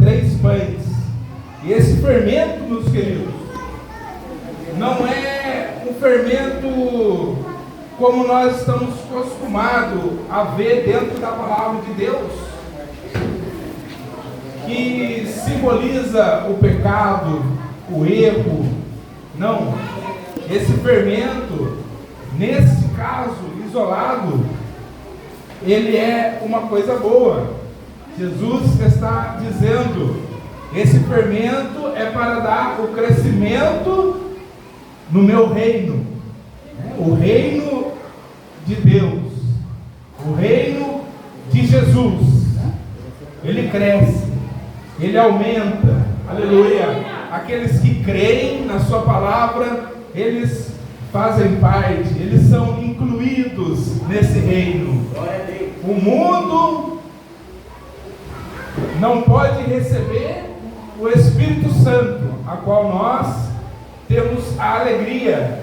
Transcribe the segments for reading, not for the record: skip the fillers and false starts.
3 pães. E esse fermento, meus queridos, não é um fermento como nós estamos acostumados a ver dentro da palavra de Deus, que simboliza o pecado, o erro. Não. Esse fermento, nesse caso isolado, ele é uma coisa boa. Jesus está dizendo: esse fermento é para dar o crescimento no meu reino, o reino de Deus, o reino de Jesus. Ele cresce, ele aumenta, aleluia. Aqueles que creem na sua palavra, eles fazem parte, eles são incluídos nesse reino. O mundo não pode receber o Espírito Santo, a qual nós temos a alegria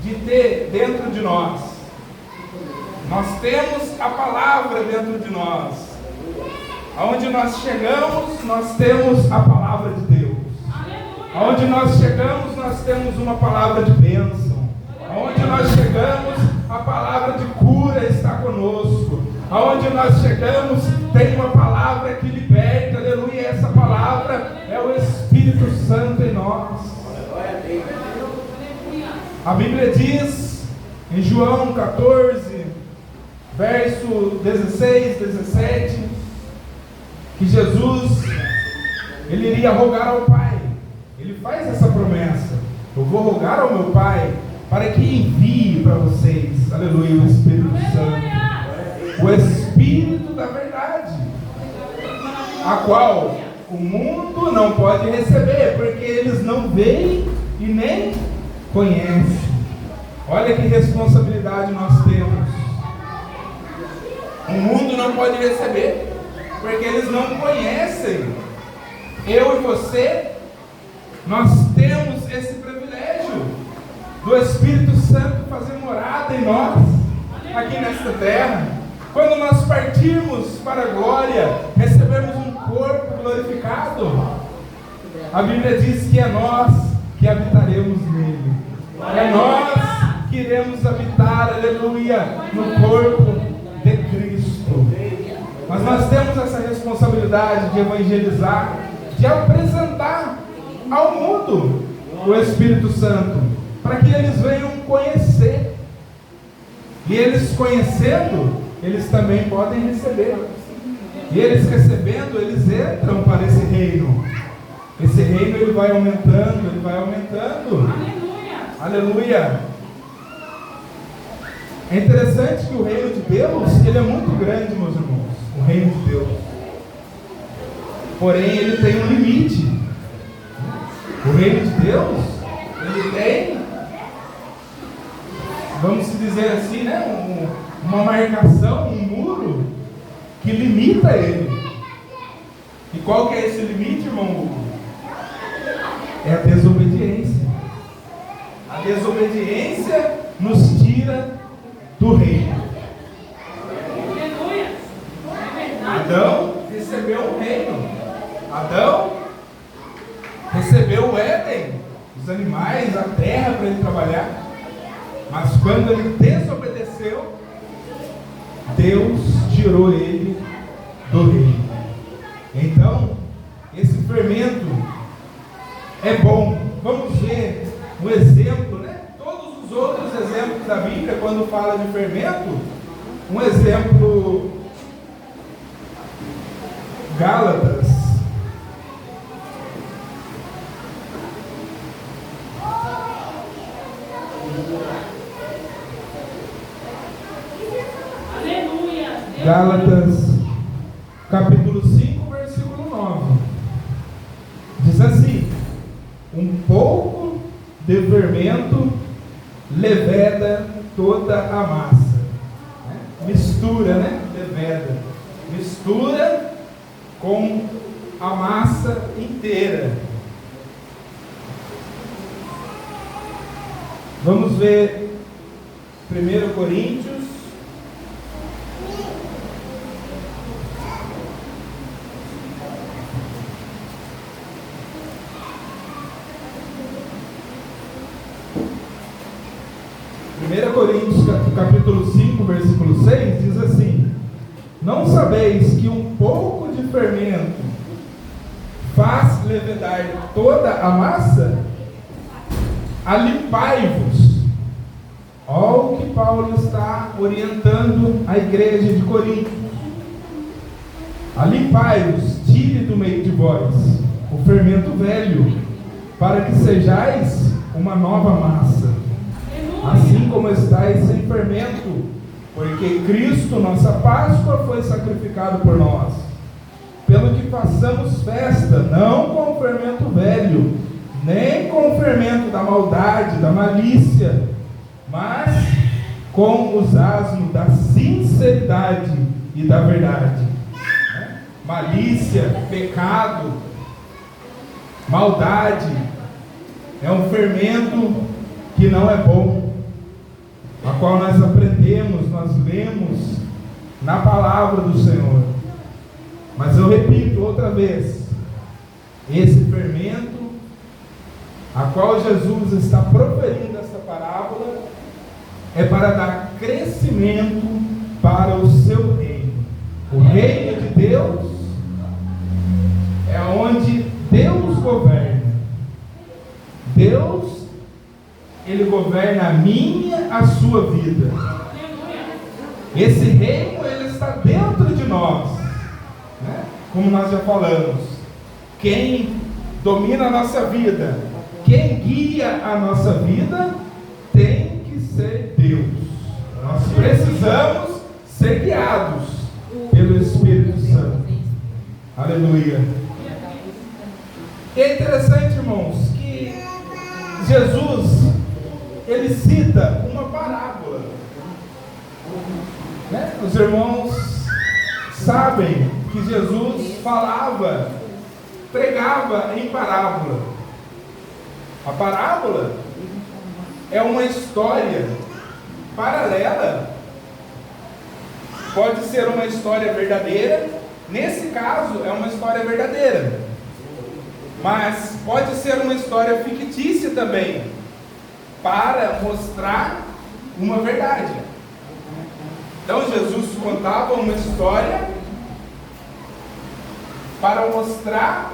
de ter dentro de nós. Nós temos a palavra dentro de nós. Aonde nós chegamos, nós temos a palavra de Deus. Aonde nós chegamos, nós temos uma palavra de bênção. Aonde nós chegamos, a palavra de cura está conosco. Aonde nós chegamos, tem uma palavra que liberta, aleluia. E essa palavra é o Espírito Santo em nós. A Bíblia diz em João 14, verso 16, 17, que Jesus, ele iria rogar ao Pai. Ele faz essa promessa: eu vou rogar ao meu Pai para que envie para vocês, aleluia, o Espírito Santo, o Espírito da verdade, a qual o mundo não pode receber, porque eles não veem e nem conhecem. Olha que responsabilidade nós temos. O mundo não pode receber, porque eles não conhecem. Eu e você, nós temos esse privilégio do Espírito Santo fazer morada em nós, aqui nesta terra. Quando nós partirmos para a glória, recebemos um corpo glorificado, a Bíblia diz que é nós que habitaremos nele. É nós que iremos habitar, aleluia, no corpo de Cristo. Mas nós temos essa responsabilidade de evangelizar, de apresentar ao mundo o Espírito Santo, para que eles venham conhecer. E eles conhecendo, eles também podem receber. E eles recebendo, eles entram para esse reino. Esse reino, ele vai aumentando, ele vai aumentando. Aleluia! Aleluia! É interessante que o reino de Deus, ele é muito grande, meus irmãos. O reino de Deus. Porém, ele tem um limite. O reino de Deus, ele tem, vamos dizer assim, né, uma marcação, um muro que limita ele. E qual que é esse limite, irmão Hugo? É a desobediência. A desobediência nos tira do reino. Adão recebeu o reino. Adão recebeu o Éden, os animais, a terra para ele trabalhar. Mas quando ele desobedeceu, Deus tirou ele do reino. Então, esse fermento é bom. Vamos ver um exemplo, né? Todos os outros exemplos da Bíblia, quando fala de fermento, um exemplo, Gálatas. Gálatas, capítulo 5, versículo 9. Diz assim: um pouco de fermento leveda toda a massa. Mistura, né? Leveda. Mistura com a massa inteira. Vamos ver 1 Coríntios. Coríntios capítulo 5, versículo 6, diz assim: não sabeis que um pouco de fermento faz levedar toda a massa? Alimpai-vos. Olha o que Paulo está orientando a igreja de Corinto. Alimpai-vos, tire do meio de vós o fermento velho, para que sejais uma nova massa, assim como estáis sem fermento, porque Cristo, nossa Páscoa, foi sacrificado por nós. Pelo que façamos festa, não com o fermento velho, nem com o fermento da maldade, da malícia, mas com os asmos da sinceridade e da verdade. Malícia, pecado, maldade, é um fermento que não é bom, a qual nós aprendemos, nós lemos na palavra do Senhor. Mas eu repito outra vez, esse fermento a qual Jesus está proferindo essa parábola é para dar crescimento para o seu reino. O reino de Deus é onde Deus governa. Deus, Ele governa a minha, a sua vida. Esse reino, Ele está dentro de nós, né? Como nós já falamos, quem domina a nossa vida, quem guia a nossa vida, tem que ser Deus. Nós precisamos ser guiados pelo Espírito Santo. Aleluia. E é interessante, irmãos, que Jesus, ele cita uma parábola, né? Os irmãos sabem que Jesus falava, pregava em parábola. A parábola é uma história paralela. Pode ser uma história verdadeira. Nesse caso é uma história verdadeira, mas pode ser uma história fictícia também, para mostrar uma verdade. Então Jesus contava uma história para mostrar,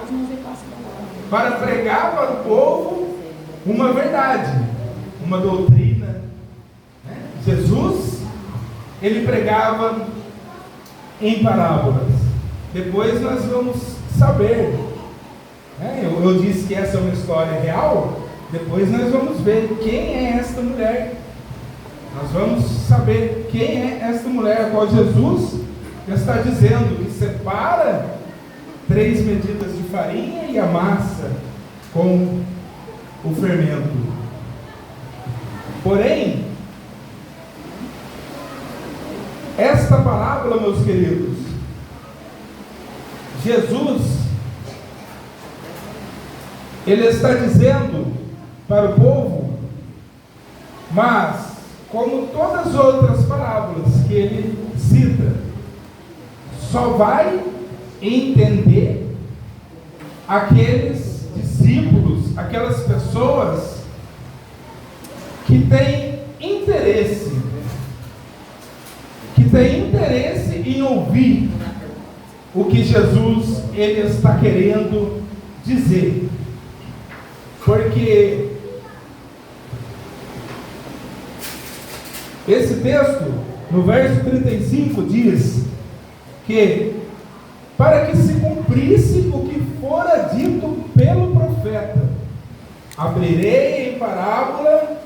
para pregar para o povo uma verdade, uma doutrina, né? Jesus, ele pregava em parábolas. Depois nós vamos saber, né? Eu disse que essa é uma história real. Depois nós vamos ver quem é esta mulher. Nós vamos saber quem é esta mulher, a qual Jesus está dizendo que separa 3 medidas de farinha e amassa com o fermento. Porém, esta parábola, meus queridos, Jesus, ele está dizendo para o povo, mas como todas as outras parábolas que ele cita, só vai entender aqueles discípulos, aquelas pessoas que têm interesse em ouvir o que Jesus ele está querendo dizer. Porque esse texto, no verso 35, diz que para que se cumprisse o que fora dito pelo profeta, abrirei em parábola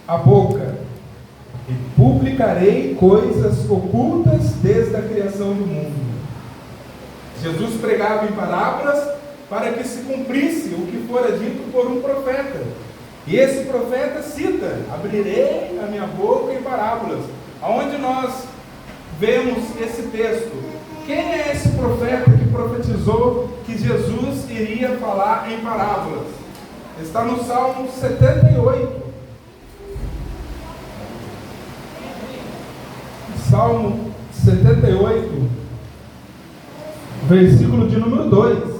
a boca e publicarei coisas ocultas desde a criação do mundo. Jesus pregava em parábolas para que se cumprisse o que fora dito por um profeta. E esse profeta cita: abrirei a minha boca em parábolas. Aonde nós vemos esse texto? Quem é esse profeta que profetizou que Jesus iria falar em parábolas? Está no Salmo 78. Salmo 78, versículo de número 2.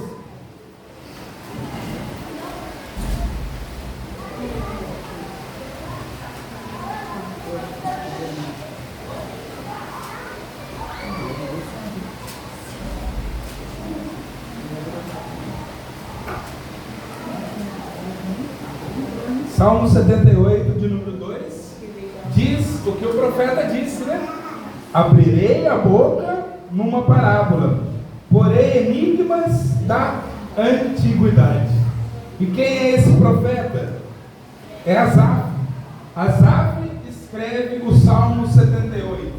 Salmo 78, de número 2, diz o que o profeta disse, né? Abrirei a boca numa parábola, porém enigmas da antiguidade. E quem é esse profeta? É Asaf. Asaf escreve o Salmo 78.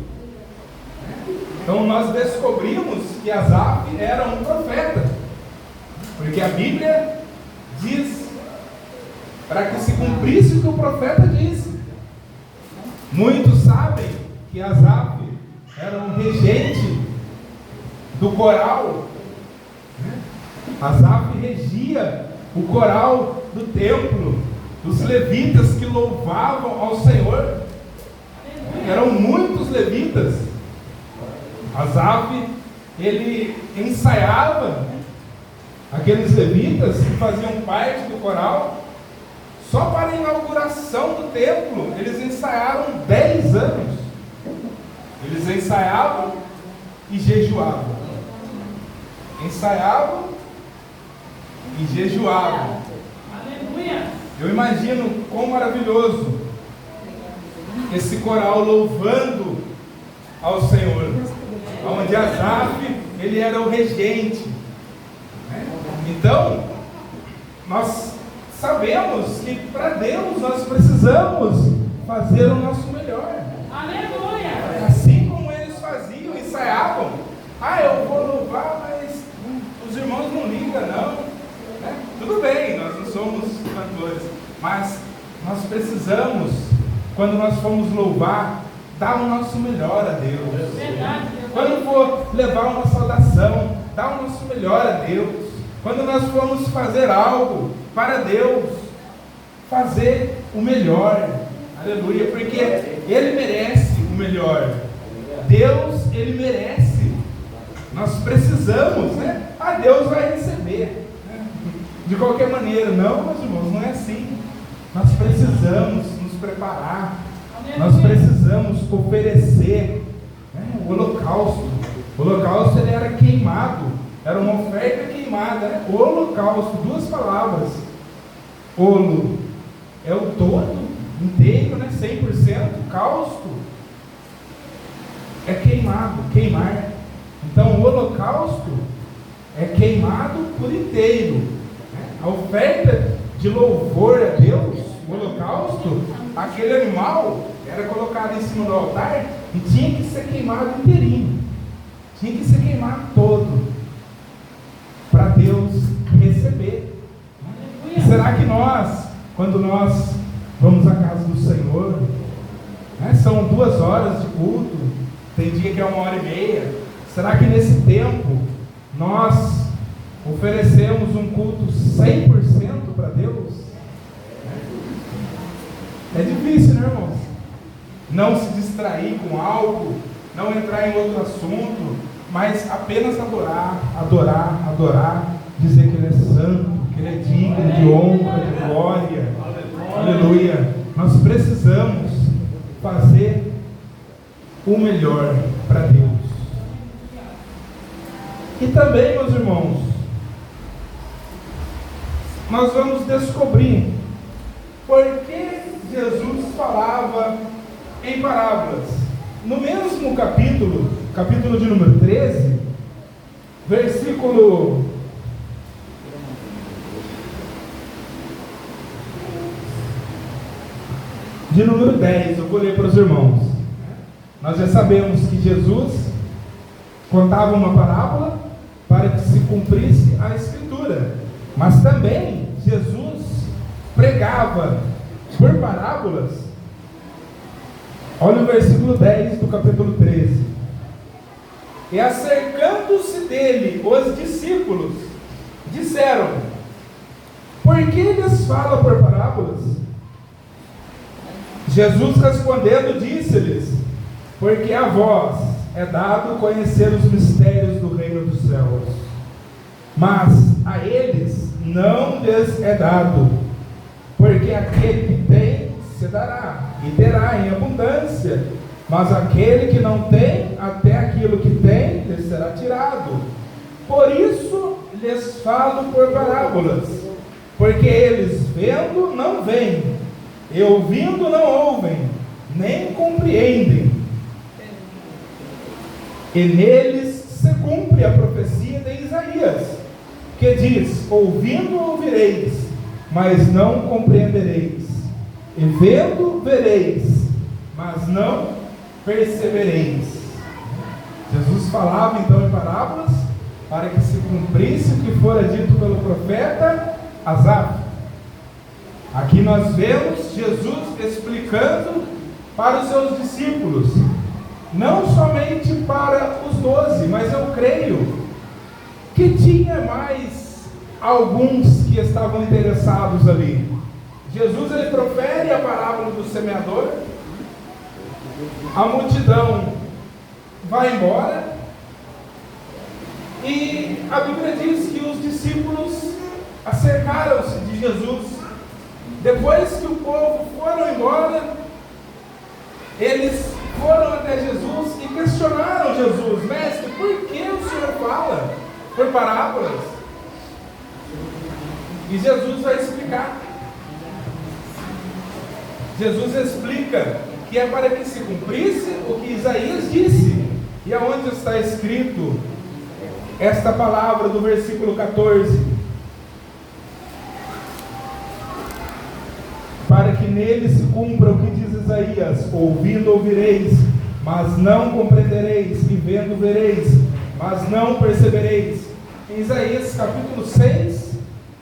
Então nós descobrimos que Asaf era um profeta, porque a Bíblia diz para que se cumprisse o que o profeta disse. Muitos sabem que Asaf era um regente do coral. Asaf regia o coral do templo, dos levitas que louvavam ao Senhor. Eram muitos levitas. Asaf, ele ensaiava aqueles levitas que faziam parte do coral. Só para a inauguração do templo, eles ensaiaram 10 anos. Eles ensaiavam e jejuavam. Ensaiavam e jejuavam. Aleluia! Eu imagino quão maravilhoso esse coral louvando ao Senhor. Onde Asaf, ele era o regente. Então, nós sabemos que para Deus nós precisamos fazer o nosso melhor. Aleluia! Assim como eles faziam, ensaiavam. Eu vou louvar, mas os irmãos não ligam, não. Tudo bem, nós não somos cantores, mas nós precisamos, quando nós formos louvar, dar o nosso melhor a Deus. Quando for levar uma saudação, dar o nosso melhor a Deus. Quando nós formos fazer algo para Deus, fazer o melhor, aleluia, porque Ele merece o melhor. Deus, Ele merece. Nós precisamos, né? Deus vai receber, né? De qualquer maneira. Não, meus irmãos, não é assim. Nós precisamos nos preparar. Nós precisamos oferecer, né, o holocausto. O holocausto, ele era queimado. Era uma oferta queimada, né? Holocausto, 2 palavras. Holo é o todo inteiro, né? 100%. Causto é queimado, queimar. Então o holocausto é queimado por inteiro, né? A oferta de louvor a Deus, o holocausto, aquele animal era colocado em cima do altar e tinha que ser queimado inteirinho. Tinha que ser queimado todo, para Deus receber. E será que nós, quando nós vamos à casa do Senhor, né, são 2 horas de culto, tem dia que é 1h30, será que nesse tempo nós oferecemos um culto 100% para Deus? É difícil, né, irmãos? Não se distrair com algo, não entrar em outro assunto, mas apenas adorar, adorar, adorar, dizer que Ele é santo, que Ele é digno de honra, de glória. Aleluia. Nós precisamos fazer o melhor para Deus. E também, meus irmãos, nós vamos descobrir por que Jesus falava em parábolas. No mesmo capítulo de número 13, versículo de número 10, eu vou ler para os irmãos. Nós já sabemos que Jesus contava uma parábola para que se cumprisse a Escritura, mas também Jesus pregava por parábolas. Olha o versículo 10 do capítulo 13. E acercando-se dele os discípulos, disseram: por que lhes fala por parábolas? Jesus respondendo disse-lhes: porque a vós é dado conhecer os mistérios do reino dos céus, mas a eles não lhes é dado, porque aquele que tem se dará e terá em abundância, mas aquele que não tem, até aquilo que tem lhe será tirado. Por isso lhes falo por parábolas, porque eles vendo não veem, e ouvindo não ouvem, nem compreendem. E neles se cumpre a profecia de Isaías, que diz: ouvindo ouvireis, mas não compreendereis, e vendo vereis, mas não percebereis. Jesus falava então em parábolas para que se cumprisse o que fora dito pelo profeta Asaf. Aqui nós vemos Jesus explicando para os seus discípulos, não somente para os 12, mas eu creio que tinha mais alguns que estavam interessados ali. Jesus ele profere a parábola do semeador, a multidão vai embora, e a Bíblia diz que os discípulos acercaram-se de Jesus. Depois que o povo foram embora, eles foram até Jesus e questionaram Jesus: mestre, por que o Senhor fala por parábolas? E Jesus vai explicar. Jesus explica que é para que se cumprisse o que Isaías disse. E aonde está escrito esta palavra do versículo 14? Para que nele se cumpra o que diz Isaías: ouvindo ouvireis, mas não compreendereis, e vendo vereis, mas não percebereis. Em Isaías capítulo 6,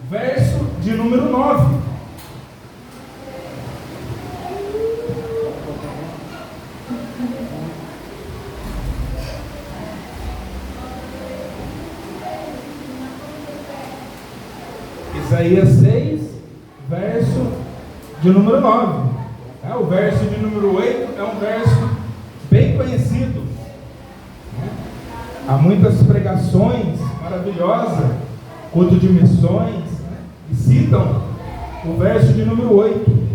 verso de número 9. Isaías 6, verso de número 9. O verso de número 8 é um verso bem conhecido. Há muitas pregações maravilhosas, culto de missões, e citam o verso de número 8.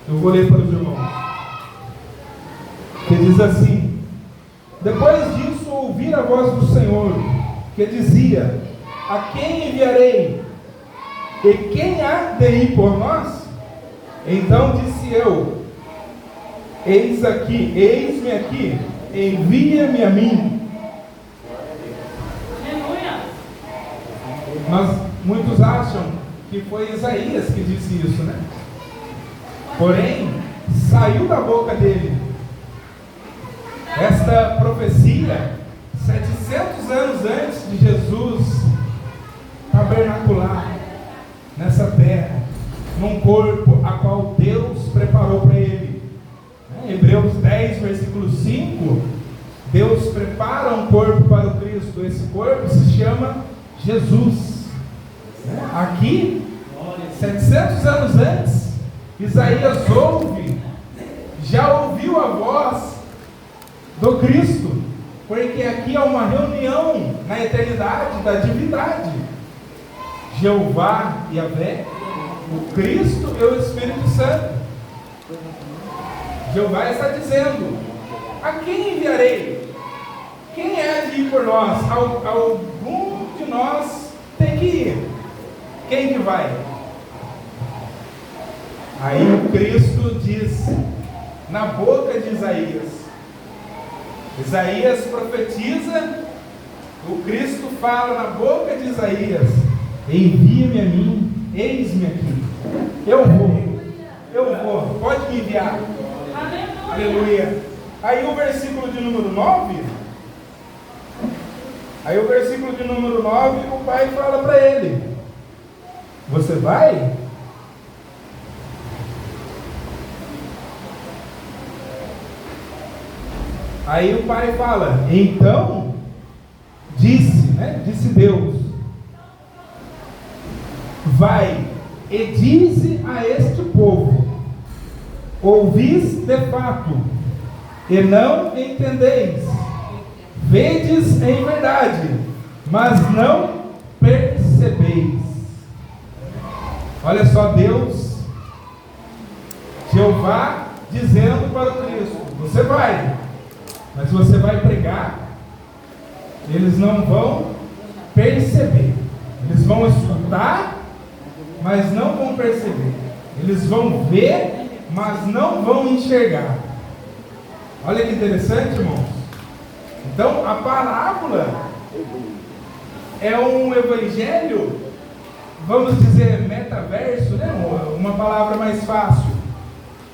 Eu vou ler para os irmãos. Que diz assim: depois disso ouvi a voz do Senhor, que dizia: a quem enviarei? E quem há de ir por nós? Então disse eu: eis-me aqui, envia-me a mim. Mas muitos acham que foi Isaías que disse isso, né? Porém, saiu da boca dele esta profecia 700 anos antes de Jesus tabernacular nessa terra, num corpo a qual Deus preparou para ele. Hebreus 10, versículo 5, Deus prepara um corpo para o Cristo. Esse corpo se chama Jesus. Aqui, 700 anos antes, Isaías já ouviu a voz do Cristo, porque aqui há uma reunião na eternidade da divindade. Jeová e Yahvé, o Cristo e o Espírito Santo. Jeová está dizendo: a quem enviarei? Quem é de ir por nós? Algum de nós tem que ir. Quem que vai? Aí o Cristo diz na boca de Isaías. Isaías profetiza, o Cristo fala na boca de Isaías: envia-me a mim, eis-me aqui. Eu vou, pode me enviar. Aleluia. Aí o versículo de número 9, o pai fala para ele: você vai? Aí o pai fala: então disse Deus: vai e dize a este povo: ouvis de fato e não entendeis, vedes em verdade, mas não percebeis. Olha só, Deus, Jeová, dizendo para o Cristo: você vai, mas você vai pregar, eles não vão perceber, eles vão escutar, mas não vão perceber. Eles vão ver, mas não vão enxergar. Olha que interessante, irmãos. Então, a parábola é um evangelho, vamos dizer, metaverso, né? Uma palavra mais fácil.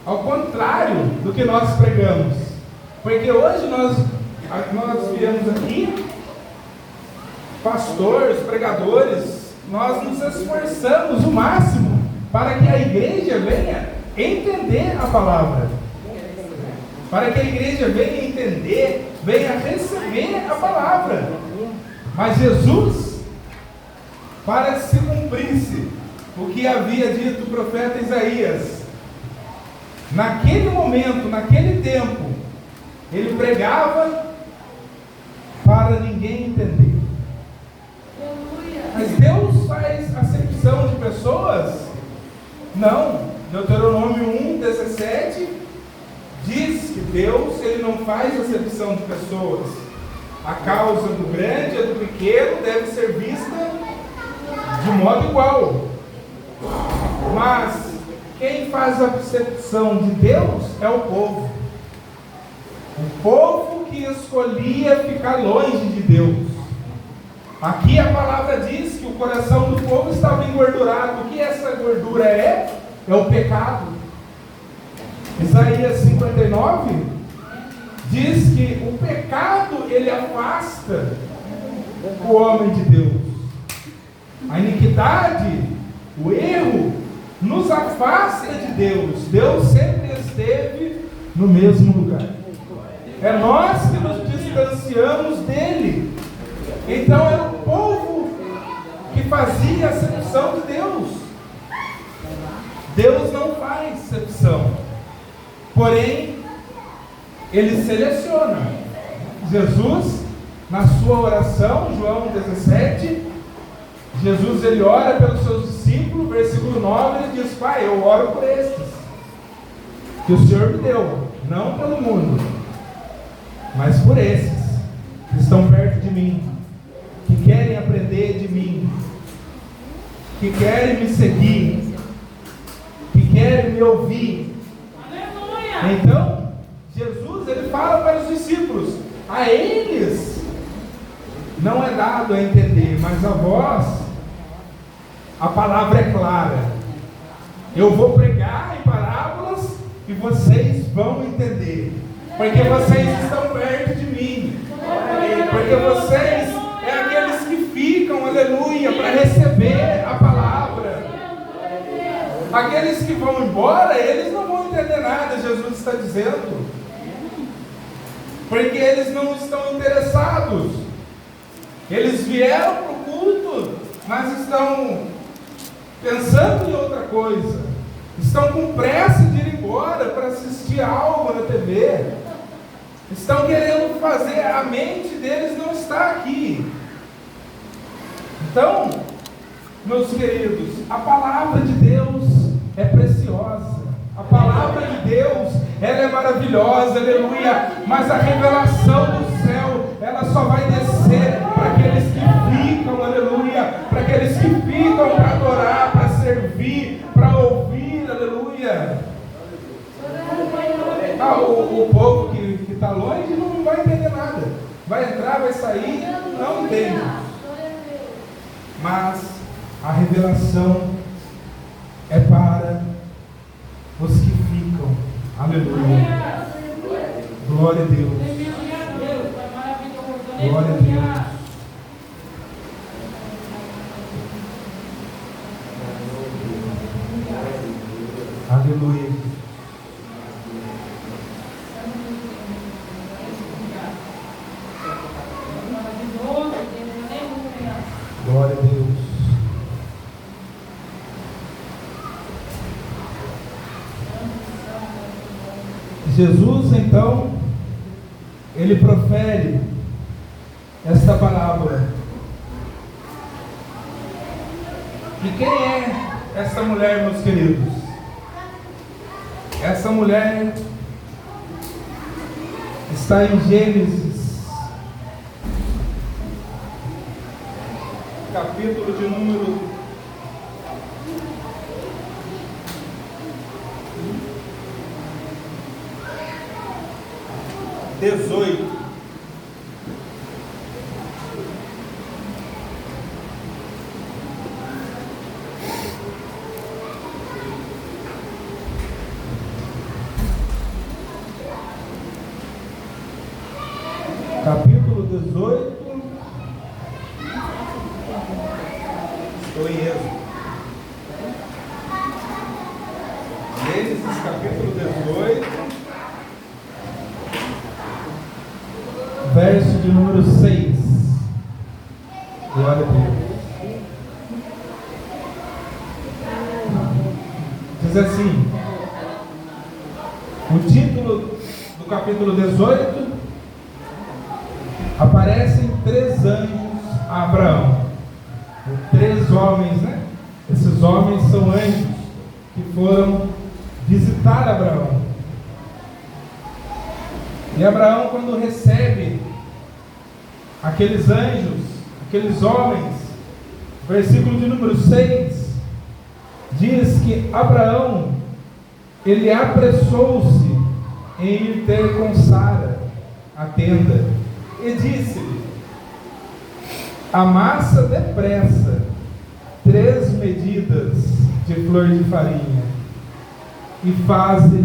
Ao contrário do que nós pregamos. Porque hoje nós viemos aqui, pastores, pregadores, nós nos esforçamos o máximo para que a igreja venha entender a palavra. Para que a igreja venha entender, venha receber a palavra. Mas Jesus, para que se cumprisse o que havia dito o profeta Isaías, naquele momento, naquele tempo, ele pregava para ninguém entender. Mas Deus faz acepção de pessoas? Não. Deuteronômio 1:17 diz que Deus, ele não faz acepção de pessoas. A causa do grande e do pequeno deve ser vista de modo igual. Mas quem faz a acepção de Deus é o povo. O povo que escolhia ficar longe de Deus. Aqui a palavra diz que o coração do povo estava engordurado. O que essa gordura é? É o pecado. Isaías 59 diz que o pecado, ele afasta o homem de Deus. A iniquidade, o erro, nos afasta de Deus. Deus sempre esteve no mesmo lugar. É nós que nos distanciamos dele. Então era o povo que fazia a acepção de Deus. Deus não faz acepção. Porém, ele seleciona. Jesus, na sua oração, João 17, Jesus ele ora pelos seus discípulos, versículo 9, ele diz: Pai, eu oro por estes que o Senhor me deu, não pelo mundo, mas por esses que estão perto de mim, que querem aprender de mim, que querem me seguir, que querem me ouvir. Então, Jesus ele fala para os discípulos: a eles não é dado a entender, mas a vós a palavra é clara. Eu vou pregar em parábolas e vocês vão entender, porque vocês estão perto de mim, porque vocês é aqueles que ficam, aleluia, para receber a palavra. Aqueles que vão embora, eles não vão entender nada, Jesus está dizendo, porque eles não estão interessados. Eles vieram para o culto, mas estão pensando em outra coisa, estão com pressa de ir embora para assistir algo na TV, estão querendo fazer, a mente deles não está aqui. Então, meus queridos, a palavra de Deus é preciosa, a palavra de Deus, ela é maravilhosa, aleluia, mas a revelação do céu, ela só vai descer para aqueles que ficam, aleluia, para aqueles que ficam para adorar, para servir, para ouvir, aleluia. O povo que está longe não vai entender nada, vai entrar, vai sair, não entende. Mas a revelação é para os que ficam, aleluia. Glória a Deus, glória a Deus. Aleluia. Glória a Deus. Jesus, então, ele profere esta palavra. E quem é essa mulher, meus queridos? Essa mulher está em Gênesis, capítulo de número 18. Capítulo 18. Estou em Êxodo. Gênesis capítulo 18, verso de número 6. Glória a Deus. Diz assim: o título do capítulo 18: aparecem 3 anjos a Abraão. 3 homens, né? Esses homens são anjos que foram visitar Abraão. E Abraão, quando recebe aqueles anjos, aqueles homens, versículo de número 6, diz que Abraão, ele apressou-se em ir ter com Sara, a tenda, e disse-lhe: amassa depressa 3 medidas de flor de farinha e faze